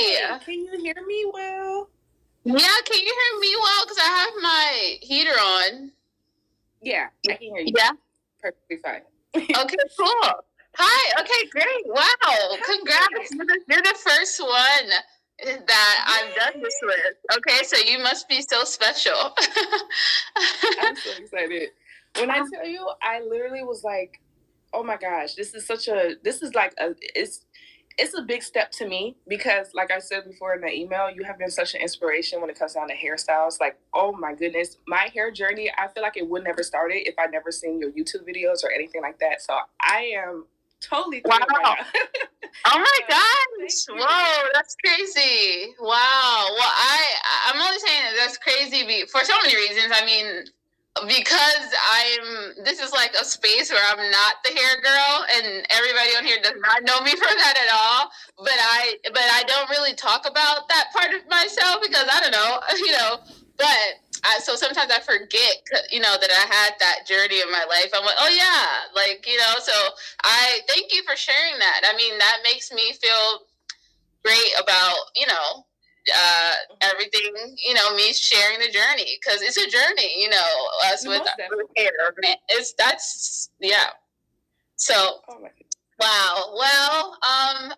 Hi. Can you hear me well? Yeah, can you hear me well? Because I have my heater on. Yeah, I can hear you. Yeah? Perfectly fine. Okay, cool. Hi. Okay, great. Wow. Congrats. You're the first one that I've done this with. Okay, so you must be so special. I'm so excited. When I tell you, I literally was like, oh my gosh, it's a big step to me because, like I said before in the email, you have been such an inspiration when it comes down to hairstyles. Like, oh my goodness, my hair journey, I feel like it would never started if I never seen your YouTube videos or anything like that. So I am totally thrilled right now. Oh my gosh! Whoa, that's crazy! Wow. Well, I'm only saying that that's crazy for so many reasons. I mean, because this is like a space where I'm not the hair girl, and everybody on here does not know me for that at all. But I don't really talk about that part of myself because I don't know, so sometimes I forget, that I had that journey in my life. I'm like, oh yeah, so I thank you for sharing that. I mean, that makes me feel great about, everything, me sharing the journey, because it's a journey, us with hair. Yeah. So, wow. Well,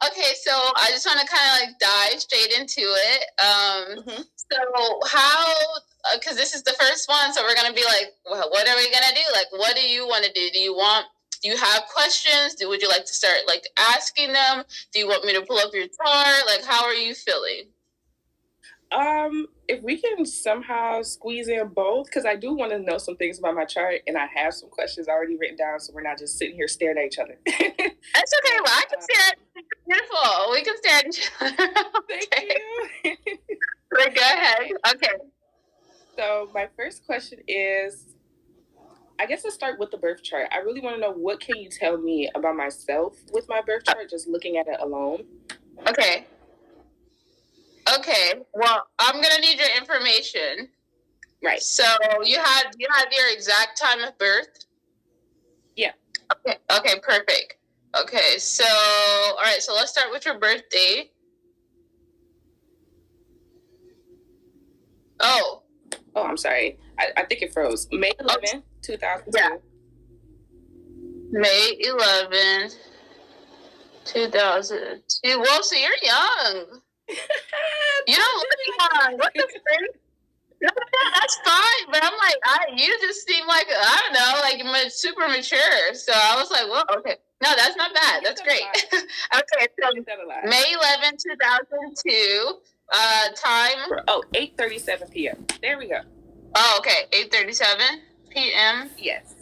okay, so I just want to kind of dive straight into it. So how, because this is the first one, so we're going to be like, well, what are we going to do? Like, what do you want to do? Do you have questions? Would you like to start asking them? Do you want me to pull up your chart? Like, how are you feeling? If we can somehow squeeze in both, because I do want to know some things about my chart, and I have some questions already written down, so we're not just sitting here staring at each other. That's okay. Well, I can stare at you. Beautiful. We can stare at each other. Thank you. Go ahead. Okay. So my first question is, I guess let's start with the birth chart. I really want to know, what can you tell me about myself with my birth chart, just looking at it alone? Okay. Well, I'm gonna need your information. Right. So you have your exact time of birth? Yeah. Okay, perfect. Okay, so all right, so let's start with your birthday. Oh, I'm sorry. I think it froze. May 11th, 2002. Yeah. May 11th, 2002. Well, so you're young. You don't look young. What the frick? No, that's fine. But I'm like, you just seem like, I don't know, like super mature. So I was like, well, okay. No, that's not bad. That's great. Okay, so May 11th, 2002. Time? 8:37 p.m. There we go. Oh, okay. 8:37 p.m. Yes.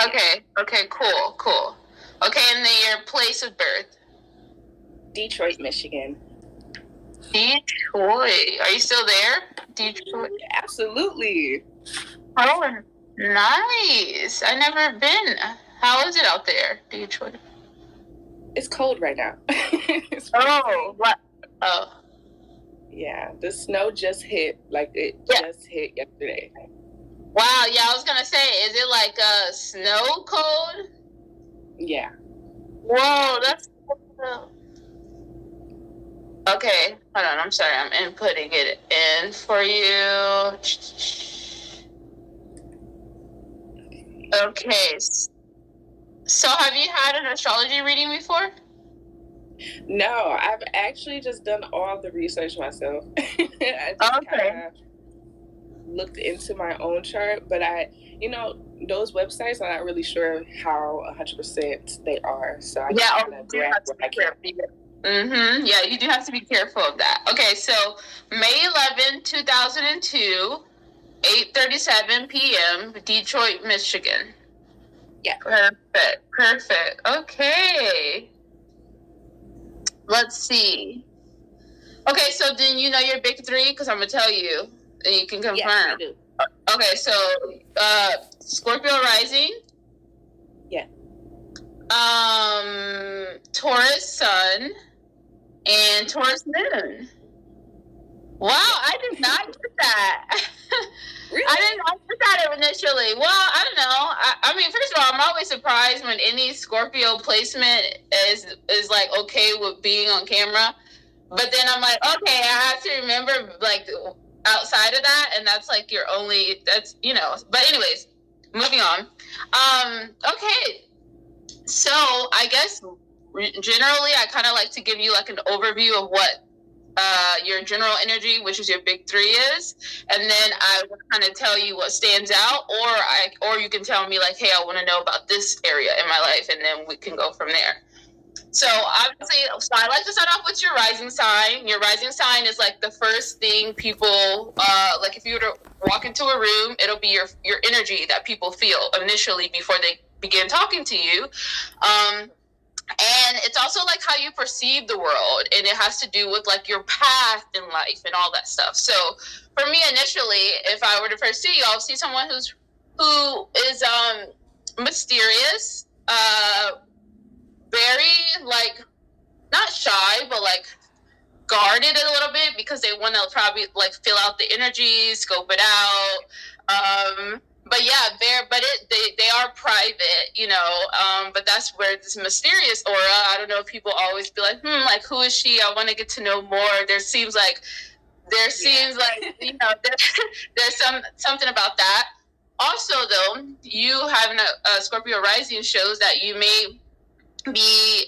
Okay. Okay. Cool. Okay, and then your place of birth? Detroit, Michigan. Detroit. Are you still there? Detroit. Absolutely. Oh, nice. I've never been. How is it out there, Detroit? It's cold right now. What? Oh. Yeah, the snow just hit. Just hit yesterday. Wow, yeah, I was going to say, is it like a snow cold? Yeah. Whoa, that's cool. Okay, hold on, I'm sorry, I'm inputting it in for you. Okay, so have you had an astrology reading before? No, I've actually just done all the research myself. I just looked into my own chart, but those websites, I'm not really sure how 100% they are. So I just kind of grab what I can. Yeah, you do have to be careful of that. Okay, so May 11, 2002, 8:37 p.m., Detroit, Michigan. Yeah. Perfect. Okay. Let's see. Okay, so then you know your big three, because I'm going to tell you, and you can confirm. Yes, I do. Okay, so Scorpio rising. Yeah. Taurus sun and Taurus moon. Wow, I did not get that. Really? I did not get that initially. Well, I don't know. I mean, first of all, I'm always surprised when any Scorpio placement is like okay with being on camera. But then I'm like, okay, I have to remember, like, outside of that, and that's like your only, that's, you know. But anyways, moving on. Okay, so I guess generally I kind of like to give you like an overview of what your general energy, which is your big three, is, and then I will kind of tell you what stands out, or you can tell me like, hey, I want to know about this area in my life, and then we can go from there. So obviously, so I like to start off with your rising sign. Your rising sign is like the first thing people, like if you were to walk into a room, it'll be your energy that people feel initially before they begin talking to you. And it's also like how you perceive the world, and it has to do with like your path in life and all that stuff. So for me, initially, if I were to first see you, I'll see someone who is mysterious, very like not shy, but like guarded a little bit because they want to probably like fill out the energy, scope it out. But yeah, they are private, you know. But that's where this mysterious aura. I don't know if people always be like, like who is she? I want to get to know more. There seems like you know there's something about that. Also, though, you having a Scorpio rising shows that you may be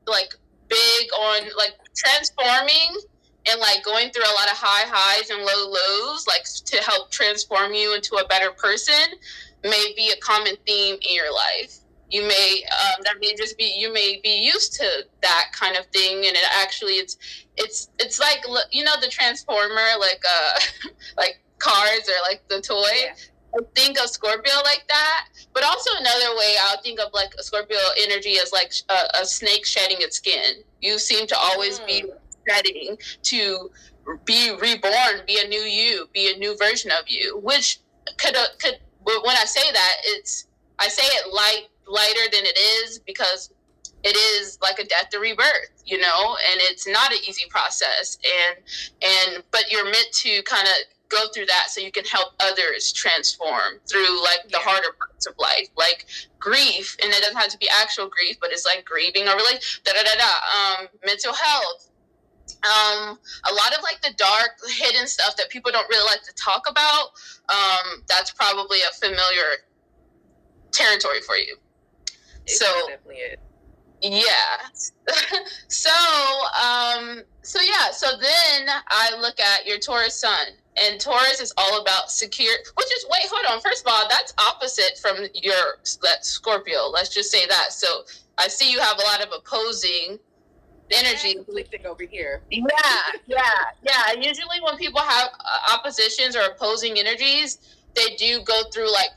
like big on like transforming and like going through a lot of high highs and low lows, like to help transform you into a better person, may be a common theme in your life. You may that may just be, you may be used to that kind of thing, and it actually it's like, you know, the transformer, like like cars or like the toy. Yeah. I think of Scorpio like that, but also another way I'll think of like a Scorpio energy as like a snake shedding its skin. You seem to always be shedding to be reborn, be a new you, be a new version of you, which could when I say that, I say it lighter than it is, because it is like a death to rebirth, you know, and it's not an easy process, but you're meant to kind of go through that so you can help others transform through like the harder parts of life, like grief, and it doesn't have to be actual grief, but it's like grieving or really mental health, a lot of like the dark hidden stuff that people don't really like to talk about. That's probably a familiar territory for you. It's definitely it. Yeah. So then I look at your Taurus sun, and Taurus is all about secure, which is, wait, hold on. First of all, that's opposite from that Scorpio. Let's just say that. So I see you have a lot of opposing energy conflicting over here. Yeah. Usually when people have oppositions or opposing energies, they do go through like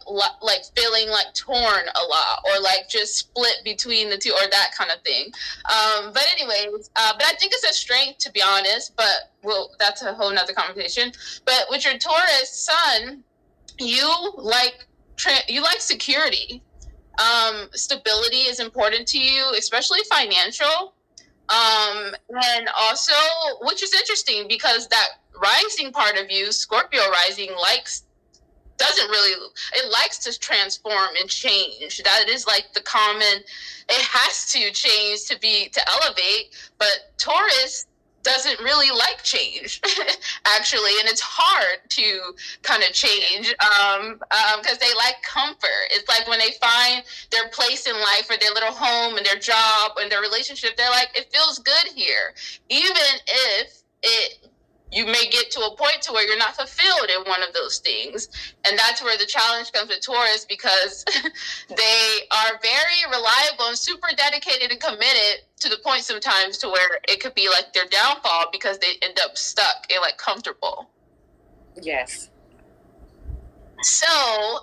feeling like torn a lot, or like just split between the two, or that kind of thing. But anyways, but I think it's a strength, to be honest, but that's a whole nother conversation. But with your Taurus sun, you like security. Stability is important to you, especially financial. And also, which is interesting because that rising part of you, Scorpio rising, likes to transform and change. That is like the common, it has to change to elevate, but Taurus doesn't really like change, actually, and it's hard to kind of change because they like comfort. It's like when they find their place in life, or their little home and their job and their relationship, they're like, it feels good here, even if you may get to a point to where you're not fulfilled in one of those things. And that's where the challenge comes with Taurus, because they are very reliable and super dedicated and committed, to the point sometimes to where it could be like their downfall, because they end up stuck and like comfortable. Yes. So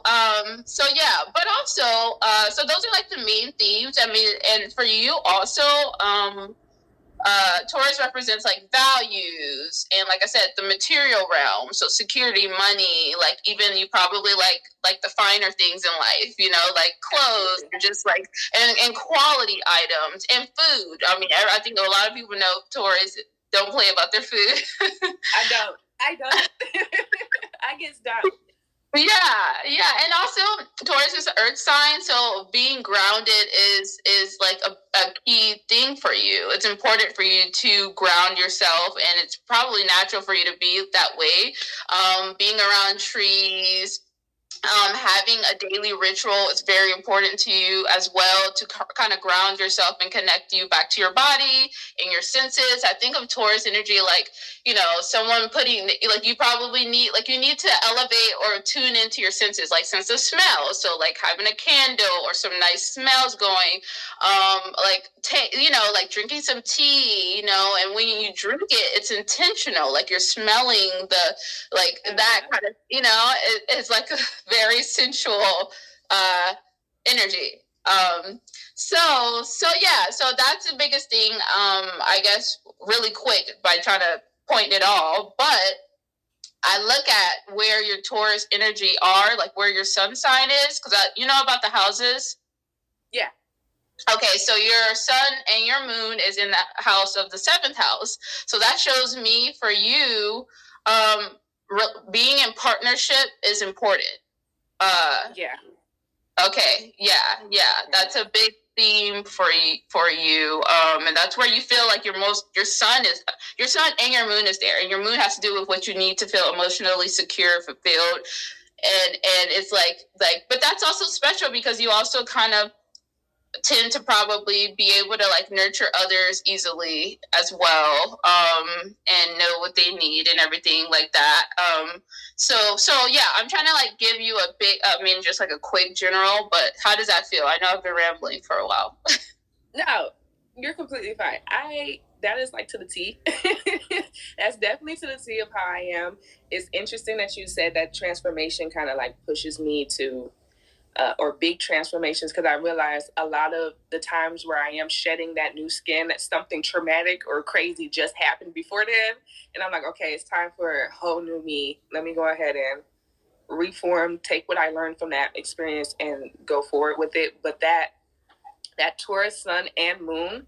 yeah, but also, so those are like the main themes. I mean, and for you also, Taurus represents like values, and like I said, the material realm. So security, money, like even you probably like the finer things in life, you know, like clothes, or just like and quality items and food. I mean, I think a lot of people know Taurus don't play about their food. I don't. I guess don't. Yeah, and also Taurus is an earth sign, so being grounded is like a key thing for you. It's important for you to ground yourself, and it's probably natural for you to be that way. Being around trees, having a daily ritual is very important to you as well, to kind of ground yourself and connect you back to your body and your senses. I think of Taurus energy like, someone putting, like, you probably need, like, you need to elevate or tune into your senses, like sense of smell. So like having a candle or some nice smells going, like drinking some tea, and when you drink it, it's intentional. Like you're smelling that kind of, it's like a very sensual energy. So that's the biggest thing. I guess really quick by trying to point it all, but I look at where your Taurus energy are, like where your sun sign is, because you know about the houses. Yeah. Okay, so your sun and your moon is in the house of the 7th house. So that shows me for you, being in partnership is important. Yeah. Okay. Yeah. That's a big theme for you. And that's where you feel like your sun and your moon is there, and your moon has to do with what you need to feel emotionally secure, fulfilled, and it's like, but that's also special because you also kind of tend to probably be able to like nurture others easily as well, and know what they need and everything like that. So yeah, I'm trying to like give you just like a quick general, but how does that feel? I know I've been rambling for a while. No, you're completely fine. That is like to the T. That's definitely to the T of how I am. It's interesting that you said that transformation kind of like pushes me to or big transformations, because I realize a lot of the times where I am shedding that new skin, that something traumatic or crazy just happened before then, and I'm like, okay, it's time for a whole new me. Let me go ahead and reform, take what I learned from that experience and go forward with it. But that Taurus sun and moon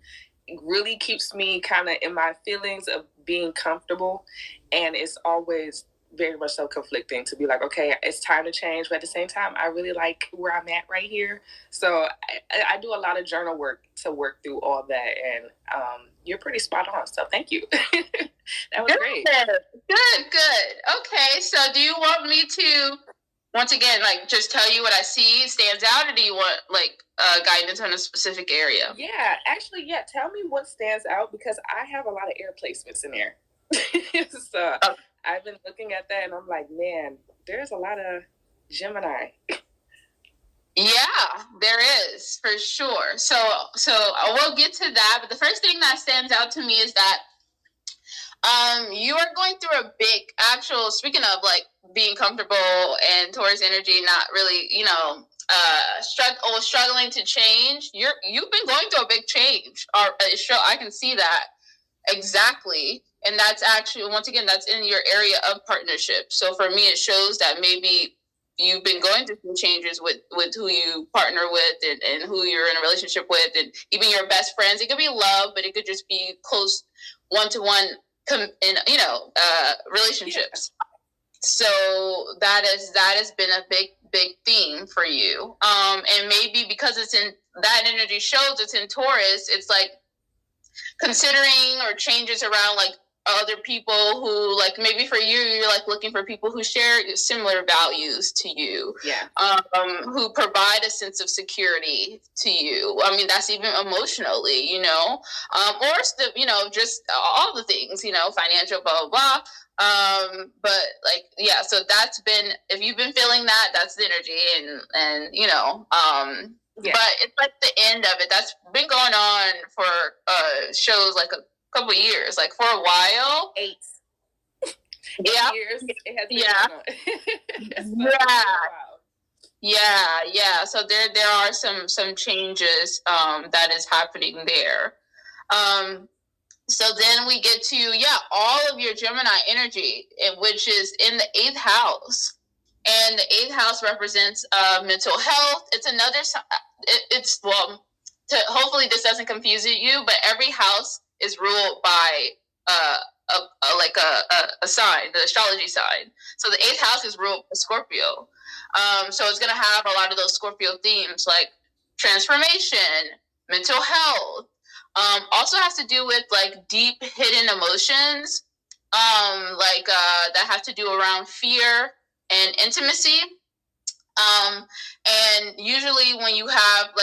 really keeps me kind of in my feelings of being comfortable, and it's always very much so conflicting to be like, okay, it's time to change, but at the same time, I really like where I'm at right here. So I do a lot of journal work to work through all that, and you're pretty spot on. So thank you. That was great. Good. Okay, so do you want me to once again like just tell you what I see stands out, or do you want like guidance on a specific area? Yeah, actually, yeah. Tell me what stands out, because I have a lot of air placements in there. So I've been looking at that and I'm like, man, there's a lot of Gemini. Yeah, there is for sure. So I will get to that, but the first thing that stands out to me is that you are going through a big speaking of like being comfortable and Taurus energy not really, struggling to change. You've been going through a big change. I can see that exactly. And that's actually, once again, that's in your area of partnership. So for me, it shows that maybe you've been going through some changes with who you partner with and who you're in a relationship with, and even your best friends. It could be love, but it could just be close one-to-one relationships. Yeah. So that has been a big theme for you. And maybe because it's in that energy shows it's in Taurus, it's like considering or changes around like other people who, like, maybe for you're like looking for people who share similar values to you, who provide a sense of security to you. I mean, that's even emotionally, or just all the things, financial, blah blah blah. But like, yeah, so that's been, if you've been feeling that, that's the energy, and yeah. But it's like the end of it. That's been going on for shows like a couple years, like for a while. 8 Yeah. years. It has been going on. Yeah. So there are some changes that is happening there. So then we get to all of your Gemini energy, which is in the 8th house. And the 8th house represents mental health. It's another. Hopefully this doesn't confuse you, but every house is ruled by a sign, the astrology sign. So the 8th house is ruled by Scorpio. So it's going to have a lot of those Scorpio themes like transformation, mental health. Also has to do with like deep hidden emotions, that have to do around fear and intimacy. And usually when you have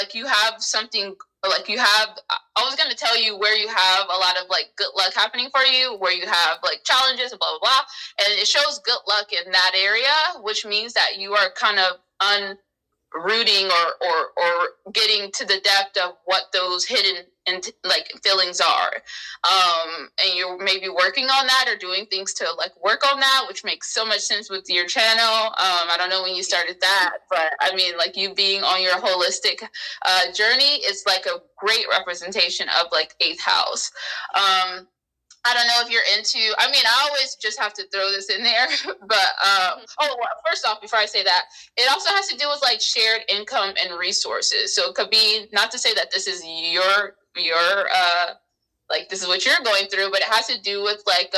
something like I was going to tell you where you have a lot of like good luck happening for you, where you have like challenges and blah blah blah, and it shows good luck in that area, which means that you are kind of rooting or getting to the depth of what those hidden and like feelings are, and you're maybe working on that or doing things to like work on that, which makes so much sense with your channel. I don't know when you started that, but I mean, like you being on your holistic journey is like a great representation of like eighth house. I don't know if you're into, I mean, I always just have to throw this in there, but, first off, before I say that, it also has to do with like shared income and resources. So it could be, not to say that this is like this is what you're going through, but it has to do with like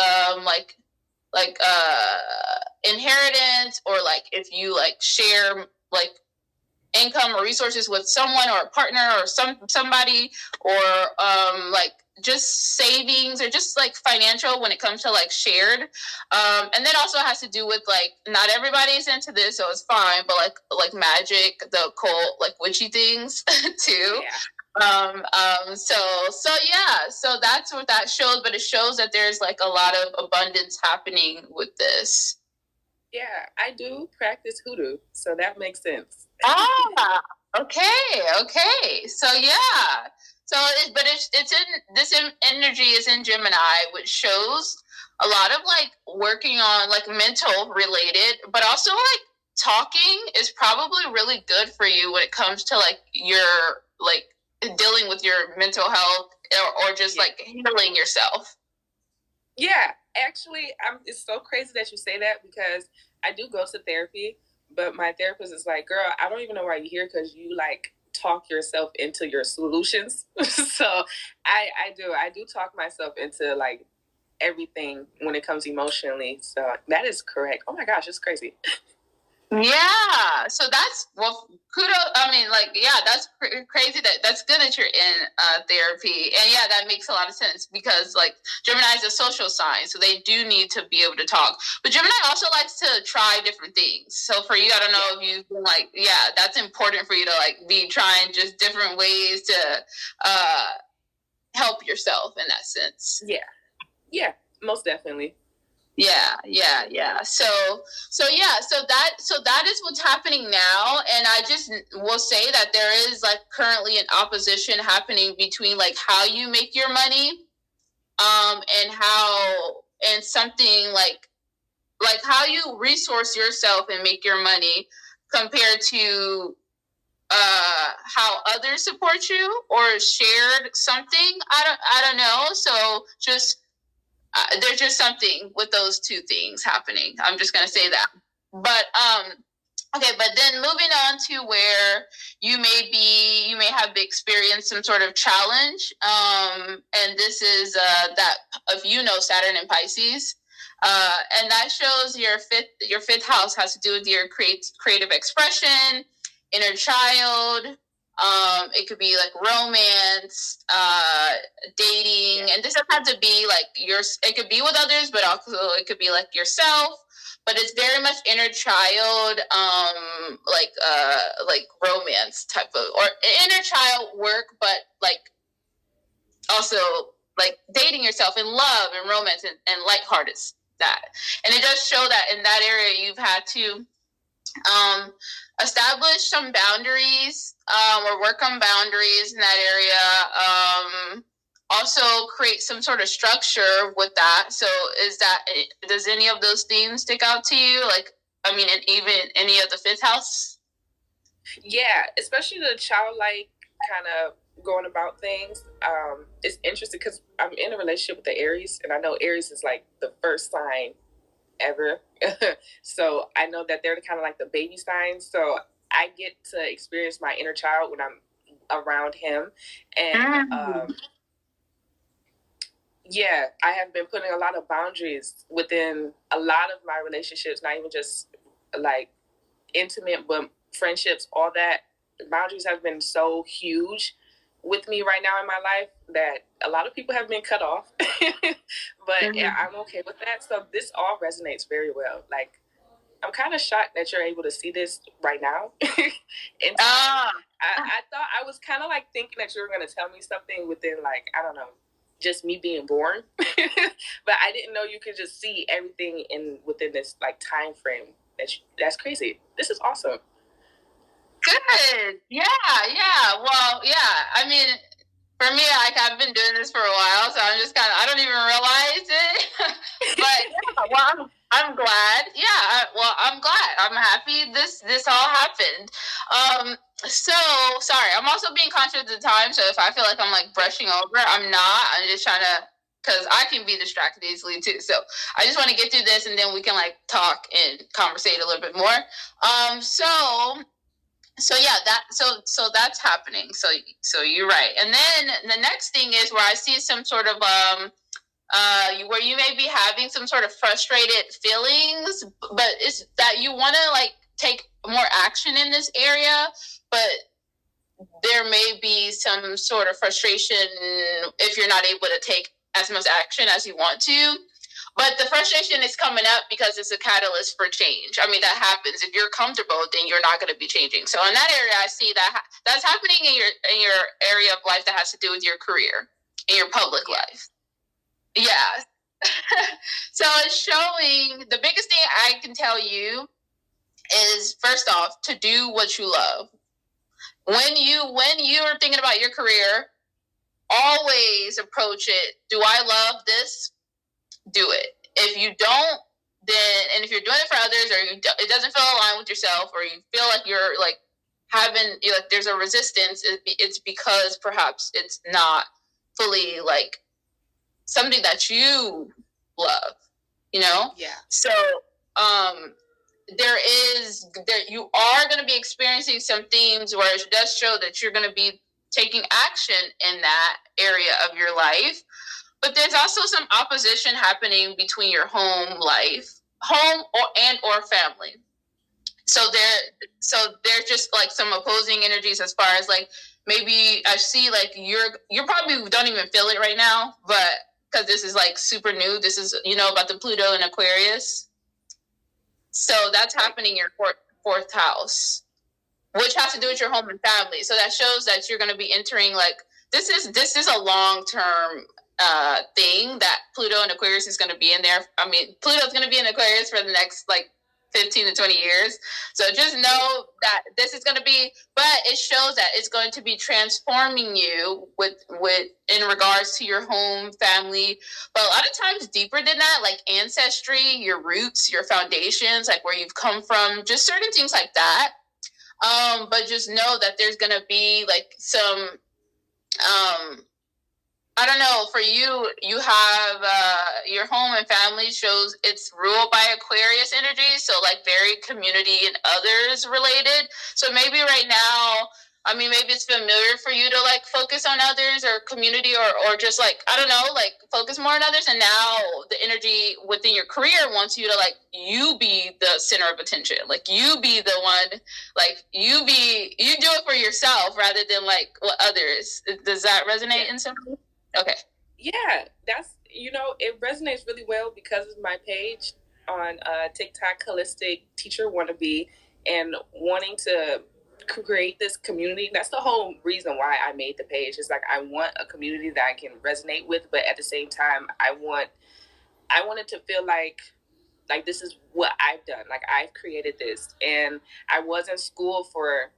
inheritance, or like if you like share like income or resources with someone or a partner or somebody, or like just savings, or just like financial when it comes to like shared. And then also has to do with like, not everybody's into this, so it's fine, but like magic, the occult, like witchy things too. So that's what that shows, but it shows that there's like a lot of abundance happening with this. Yeah, I do practice hoodoo, so that makes sense. Okay. So yeah. It's in this energy is in Gemini, which shows a lot of like working on like mental related, but also like talking is probably really good for you when it comes to like your like dealing with your mental health, or just like healing yourself. Yeah, actually, it's so crazy that you say that, because I do go to therapy, but my therapist is like, girl, I don't even know why you're here, because you like talk yourself into your solutions. So I do talk myself into like everything when it comes emotionally. So that is correct. Oh my gosh, it's crazy. Yeah, so that's, well, kudos. I mean, like, yeah, that's crazy. That's good that you're in therapy, and yeah, that makes a lot of sense, because like Gemini is a social sign, so they do need to be able to talk. But Gemini also likes to try different things. So for you, I don't know if you've been like, yeah, that's important for you to like be trying just different ways to help yourself in that sense. Yeah, most definitely. Yeah. So that is what's happening now, and I just will say that there is like currently an opposition happening between like how you make your money, and something like how you resource yourself and make your money compared to how others support you or shared something. I don't know. So just there's just something with those two things happening. I'm just going to say that. But okay, but then moving on to where you may have experienced some sort of challenge, and this is that of Saturn and Pisces, and that shows your fifth house has to do with your creative expression, inner child. It could be like romance, dating, and this doesn't have to be like it could be with others, but also it could be like yourself. But it's very much inner child, like romance type of, or inner child work, but like also like dating yourself in love and romance and lighthearted that. And it does show that in that area you've had to establish some boundaries, or work on boundaries in that area. Also create some sort of structure with that. So does any of those themes stick out to you? Like, I mean, and even any of the fifth house? Yeah, especially the childlike kind of going about things. It's interesting because I'm in a relationship with the Aries, and I know Aries is like the first sign ever. So I know that they're kind of like the baby signs. So I get to experience my inner child when I'm around him. And yeah, I have been putting a lot of boundaries within a lot of my relationships, not even just like intimate, but friendships, all that. Boundaries have been so huge with me right now in my life that a lot of people have been cut off. But yeah, I'm okay with that. So this all resonates very well. Like, I'm kind of shocked that you're able to see this right now. I thought I was kind of like thinking that you were going to tell me something within, like, I don't know, just me being born. But I didn't know you could just see everything within this like time frame. That's crazy. This is awesome. Good. Yeah. Well, yeah. I mean, for me, like, I've been doing this for a while, so I'm just I don't even realize it. But yeah, well, I'm glad. Yeah. I'm glad. I'm happy this all happened. So sorry. I'm also being conscious of the time. So if I feel like I'm like brushing over, I'm not. I'm just trying to, because I can be distracted easily too. So I just want to get through this, and then we can like talk and conversate a little bit more. So yeah, so that's happening. So you're right. And then the next thing is where I see some sort of where you may be having some sort of frustrated feelings, but it's that you want to like take more action in this area, but there may be some sort of frustration if you're not able to take as much action as you want to. But the frustration is coming up because it's a catalyst for change. I mean, that happens. If you're comfortable, then you're not going to be changing. So in that area, I see that that's happening in your area of life that has to do with your career, in your public life. Yeah. So it's showing, the biggest thing I can tell you is, first off, to do what you love. When you're thinking about your career, always approach it. Do I love this? Do it. If you don't, then, and if you're doing it for others, or it doesn't feel aligned with yourself, or you feel like you're like there's a resistance, it's because perhaps it's not fully like something that you love, you know? Yeah. So you are going to be experiencing some themes where it does show that you're going to be taking action in that area of your life. But there's also some opposition happening between your home or family. So there's just like some opposing energies, as far as like, maybe I see like you're probably don't even feel it right now, but because this is like super new, this is, about the Pluto and Aquarius. So that's happening in your fourth house, which has to do with your home and family. So that shows that you're going to be entering like, this is a long-term thing that Pluto and Aquarius is going to be in there. I mean, Pluto's going to be in Aquarius for the next like 15 to 20 years. So just know that this is going to be, but it shows that it's going to be transforming you with in regards to your home, family, but a lot of times deeper than that, like ancestry, your roots, your foundations, like where you've come from, just certain things like that. But just know that there's going to be like some, I don't know, for you, you have your home and family shows it's ruled by Aquarius energy. So like very community and others related. So maybe right now, I mean, maybe it's familiar for you to like focus on others or community, or just like, I don't know, like focus more on others. And now the energy within your career wants you to like, you be the center of attention. Like you be the one, like you do it for yourself rather than like what others. Does that resonate in some way? Okay. Yeah, that's, it resonates really well because of my page on TikTok, Holistic Teacher Wannabe, and wanting to create this community. That's the whole reason why I made the page. It's like, I want a community that I can resonate with, but at the same time, I want it to feel like this is what I've done. Like, I've created this, and I was in school for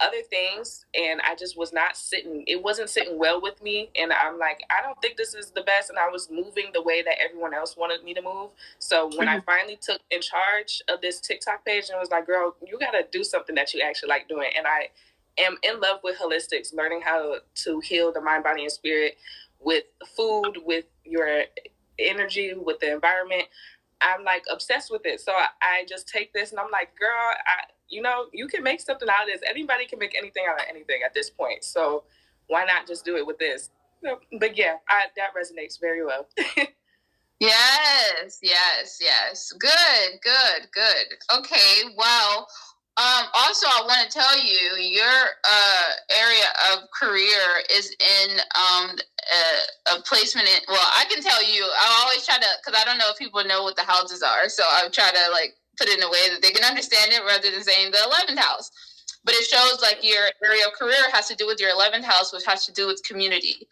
other things, and I just it wasn't sitting well with me, and I'm like, I don't think this is the best, and I was moving the way that everyone else wanted me to move. So when I finally took in charge of this TikTok page, and was like, girl, you gotta do something that you actually like doing, and I am in love with holistics, learning how to heal the mind, body, and spirit with food, with your energy, with the environment. I'm like obsessed with it. So I just take this, and I'm like, girl, you can make something out of this. Anybody can make anything out of anything at this point. So why not just do it with this? But yeah, that resonates very well. Yes. Good. Okay. Well, Also, I want to tell you, your area of career is in a placement in. Well, I can tell you. I always try to, because I don't know if people know what the houses are, so I try to like put it in a way that they can understand it, rather than saying the 11th house. But it shows like your area of career has to do with your 11th house, which has to do with community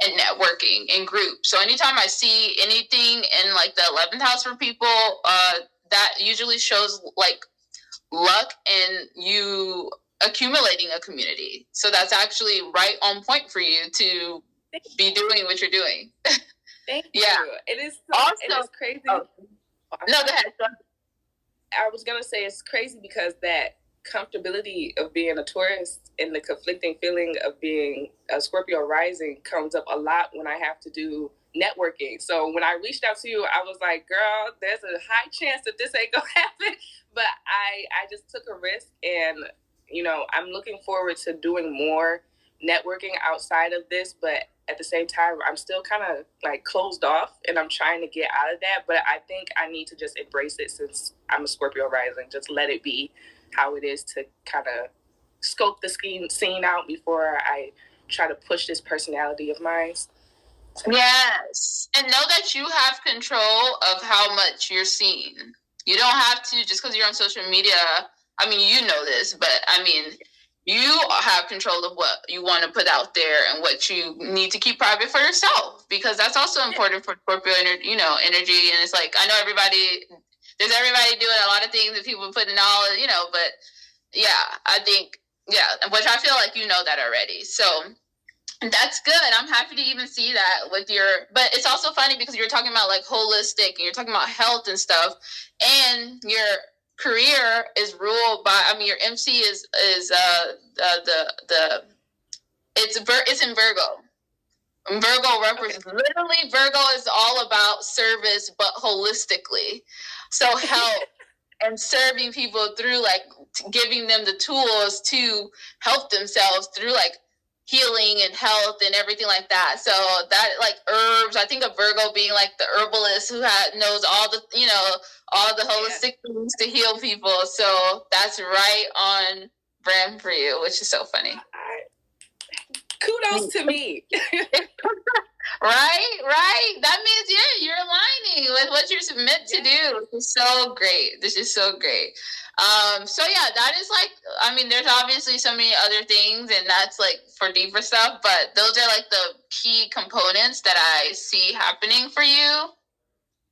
and networking and groups. So anytime I see anything in like the 11th house for people, that usually shows like luck and you accumulating a community. So that's actually right on point for you to be doing what you're doing. Thank you. It is also, it is crazy. No, go ahead. I was gonna say it's crazy because that comfortability of being a Taurus and the conflicting feeling of being a Scorpio rising comes up a lot when I have to do networking. So when I reached out to you, I was like, girl, there's a high chance that this ain't gonna happen. But I just took a risk, and I'm looking forward to doing more networking outside of this, but at the same time, I'm still kind of like closed off, and I'm trying to get out of that. But I think I need to just embrace it since I'm a Scorpio rising. Just let it be how it is, to kind of scope the scene out before I try to push this personality of mine. Yes. And know that you have control of how much you're seen. You don't have to, just because you're on social media. I mean, you know this, but I mean, you have control of what you want to put out there and what you need to keep private for yourself, because that's also important for Scorpio energy. And it's like, I know there's everybody doing a lot of things that people put in all, but yeah, I think, which I feel like you know that already. So that's good. I'm happy to even see that with but it's also funny because you're talking about like holistic and you're talking about health and stuff, and your career is ruled by, your MC is it's in Virgo. Virgo represents, literally, Virgo is all about service, but holistically. So health and serving people through like giving them the tools to help themselves through like healing and health and everything like that. So that, like, herbs, I think of Virgo being like the herbalist who knows all the all the holistic things to heal people. So that's right on brand for you, which is so funny. Kudos to me. Right. That means you're aligning with what you're meant to do. This is so great. So yeah, that is like, there's obviously so many other things, and that's like for deeper stuff, but those are like the key components that I see happening for you.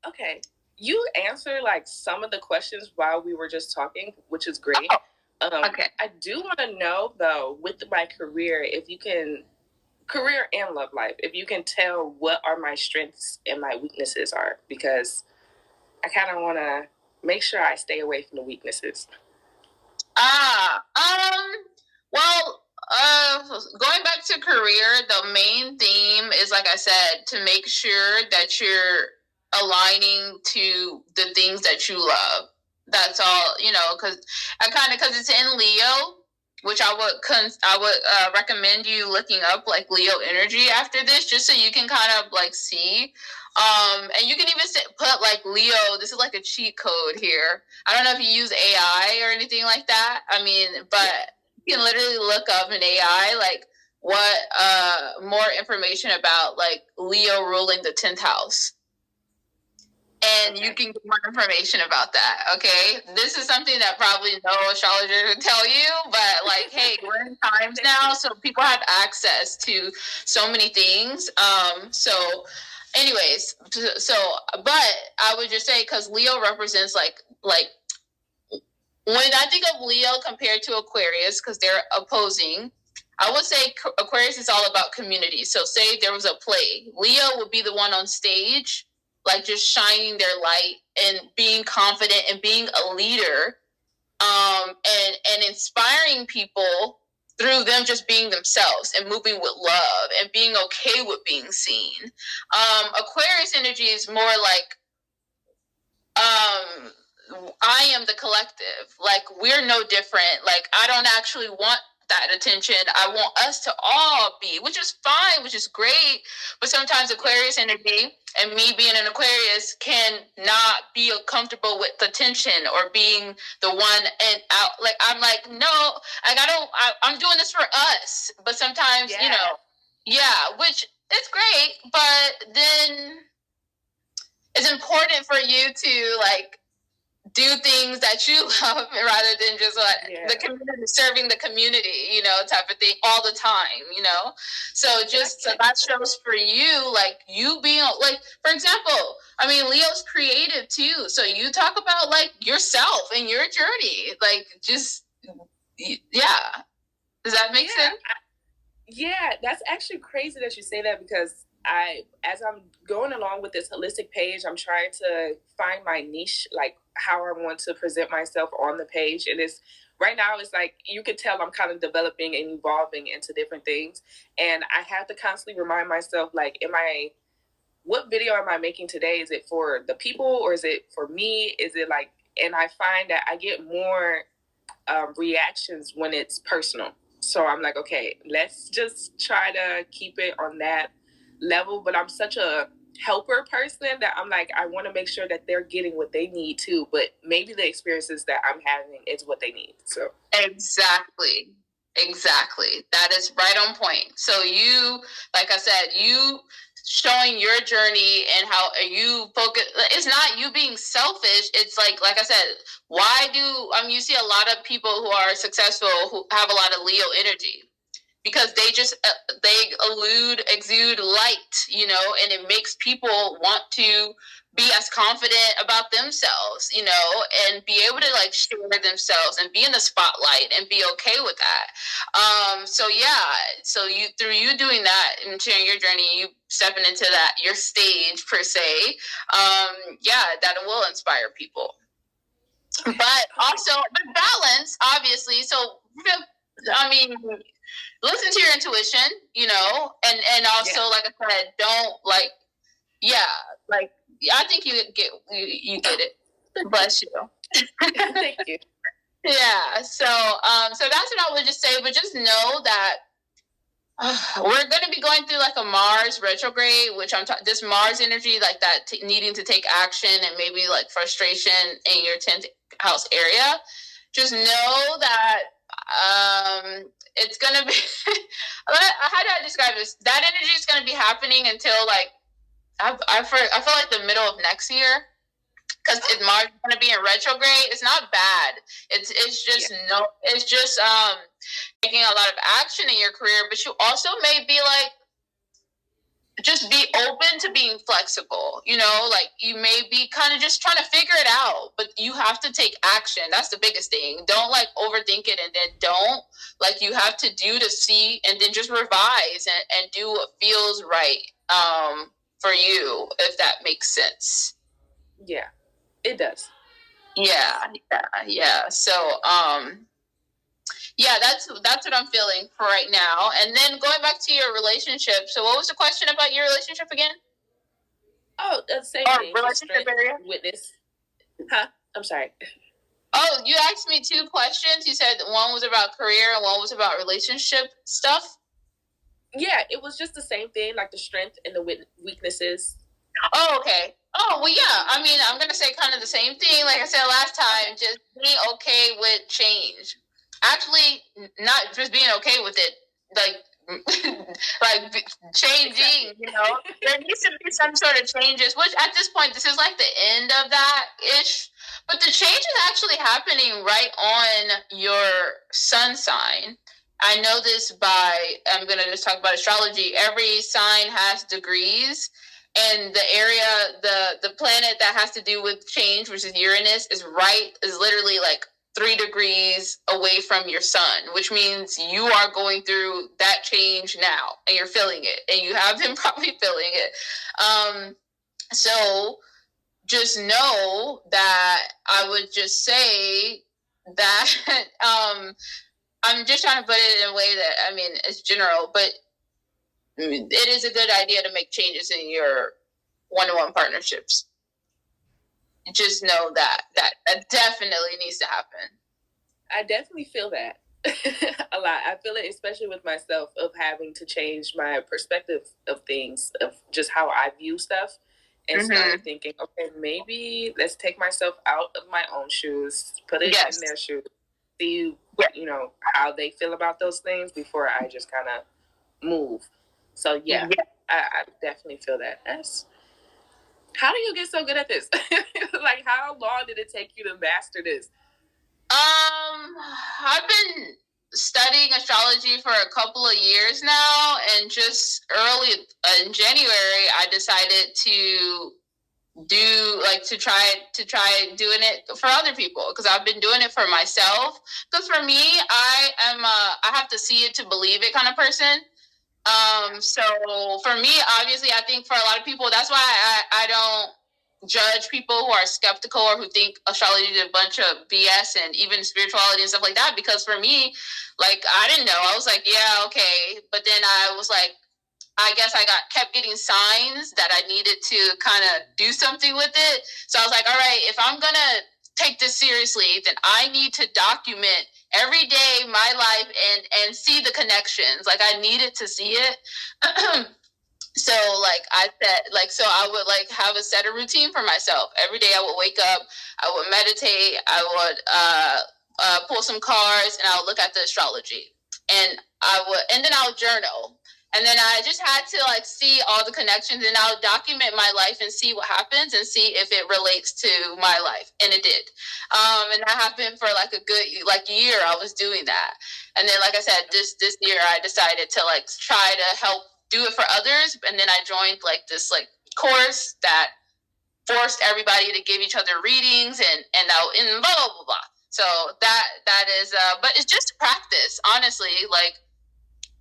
Okay. You answered like some of the questions while we were just talking, which is great. Okay. I do want to know though, with my career, if you can, career and love life, if you can tell what are my strengths and my weaknesses are, because I kind of want to make sure I stay away from the weaknesses. Well, going back to career, the main theme is, like I said, to make sure that you're aligning to the things that you love. That's all, because it's in Leo, which I would recommend you looking up like Leo energy after this, just so you can kind of like see. And you can even put like Leo. This is like a cheat code here. I don't know if you use AI or anything like that. But you can literally look up in AI like what more information about like Leo ruling the 10th house. And you can get more information about that, okay? This is something that probably no astrologer would tell you, but like, hey, we're in times now, so people have access to so many things. Anyways, but I would just say, because Leo represents like when I think of Leo compared to Aquarius, because they're opposing, I would say Aquarius is all about community. So say there was a play, Leo would be the one on stage, like just shining their light and being confident and being a leader, and inspiring people through them just being themselves and moving with love and being okay with being seen. Aquarius energy is more like, I am the collective. Like, we're no different. Like, I don't actually want that attention. I want us to all be, which is fine, which is great. But sometimes Aquarius energy, and me being an Aquarius, can not be comfortable with the tension or being the one and out. Like, I'm like, no, like, I'm doing this for us. But sometimes, you know, which is great. But then it's important for you to, like, do things that you love rather than just the community, serving the community, you know, type of thing all the time, you know. So just so that shows for you, like, you being, like, for example, I mean, Leo's creative too, so you talk about, like, yourself and your journey, like, just does that make sense? That's actually crazy that you say that, because as I'm going along with this holistic page, I'm trying to find my niche, like how I want to present myself on the page. And it's right now, it's like, you can tell I'm kind of developing and evolving into different things. And I have to constantly remind myself, like, what video am I making today? Is it for the people or is it for me? Is it like, and I find that I get more reactions when it's personal. So I'm like, okay, let's just try to keep it on that level. But I'm such a helper person that I'm like, I want to make sure that they're getting what they need too. But maybe the experiences that I'm having is what they need. So exactly. That is right on point. So you, like I said, you showing your journey and how you focus. It's not you being selfish. It's like I said, why do you see a lot of people who are successful who have a lot of Leo energy? Because they just exude light, you know, and it makes people want to be as confident about themselves, you know, and be able to, like, share themselves and be in the spotlight and be okay with that. So you, through you doing that and sharing your journey, you stepping into that, your stage per se, that will inspire people. But also, but balance, obviously. So, I mean, listen to your intuition, you know, and also, like I said, don't, like, I think you get it. Bless you. Thank you. Yeah. So that's what I would just say. But just know that we're going to be going through, like, a Mars retrograde, which this Mars energy, like that, needing to take action and maybe, like, frustration in your 10th house area. Just know that it's going to be, how do I describe this? That energy is going to be happening until, like, I feel like the middle of next year, because Mars is going to be in retrograde. It's not bad. It's just taking a lot of action in your career, but you also may be, like, just be open to being flexible, you know, like, you may be kind of just trying to figure it out, but you have to take action. That's the biggest thing. Don't, like, overthink it, and then don't, like, you have to do to see, and then just revise and do what feels right for you, if that makes sense. Yeah, it does. Yeah. So that's what I'm feeling for right now. And then going back to your relationship. So what was the question about your relationship again? Oh, the same thing. Relationship area? Witness. Huh? I'm sorry. Oh, you asked me 2 questions. You said one was about career and one was about relationship stuff. Yeah, it was just the same thing, like the strength and the weaknesses. Oh, okay. Oh, well, yeah. I mean, I'm going to say kind of the same thing. Like I said last time, just being okay with change. Actually, not just being okay with it, like changing, you know. There needs to be some sort of changes, which at this point, this is like the end of that-ish. But the change is actually happening right on your sun sign. I know this I'm going to just talk about astrology. Every sign has degrees. And the area, the planet that has to do with change, which is Uranus, is literally like 3 degrees away from your sun, which means you are going through that change now, and you're feeling it, and you have been probably feeling it. So just know that I would just say that I'm just trying to put it in a way that, I mean, it's general, but it is a good idea to make changes in your one-on-one partnerships. Just know that definitely needs to happen. I definitely feel that. A lot. I feel it, especially with myself, of having to change my perspective of things, of just how I view stuff, and started thinking, okay, maybe let's take myself out of my own shoes, put it in their shoes, see, you know, how they feel about those things before I just kind of move. So yeah, I definitely feel that. How do you get so good at this? Like, how long did it take you to master this? I've been studying astrology for a couple of years now, and just early in January, I decided to try doing it for other people, because I've been doing it for myself. Because for me, I have to see it to believe it kind of person. So for me, obviously, I think for a lot of people, that's why I don't judge people who are skeptical or who think astrology is a bunch of BS, and even spirituality and stuff like that. Because for me, like, I didn't know. I was like, yeah, okay. But then I was like, I guess I kept getting signs that I needed to kind of do something with it. So I was like, all right, if I'm going to take this seriously, then I need to document every day my life and see the connections. Like, I needed to see it. So like I said, like, so I would like have a set a routine for myself. Every day I would wake up, I would meditate, I would pull some cards, and I would look at the astrology, and then I would journal. And then I just had to like see all the connections, and I'll document my life and see what happens and see if it relates to my life. And it did. And that happened for like a good year. I was doing that. And then, like I said, this year I decided to like try to help do it for others. And then I joined like this like course that forced everybody to give each other readings and blah, blah, blah, blah. So that is, but it's just practice, honestly. Like,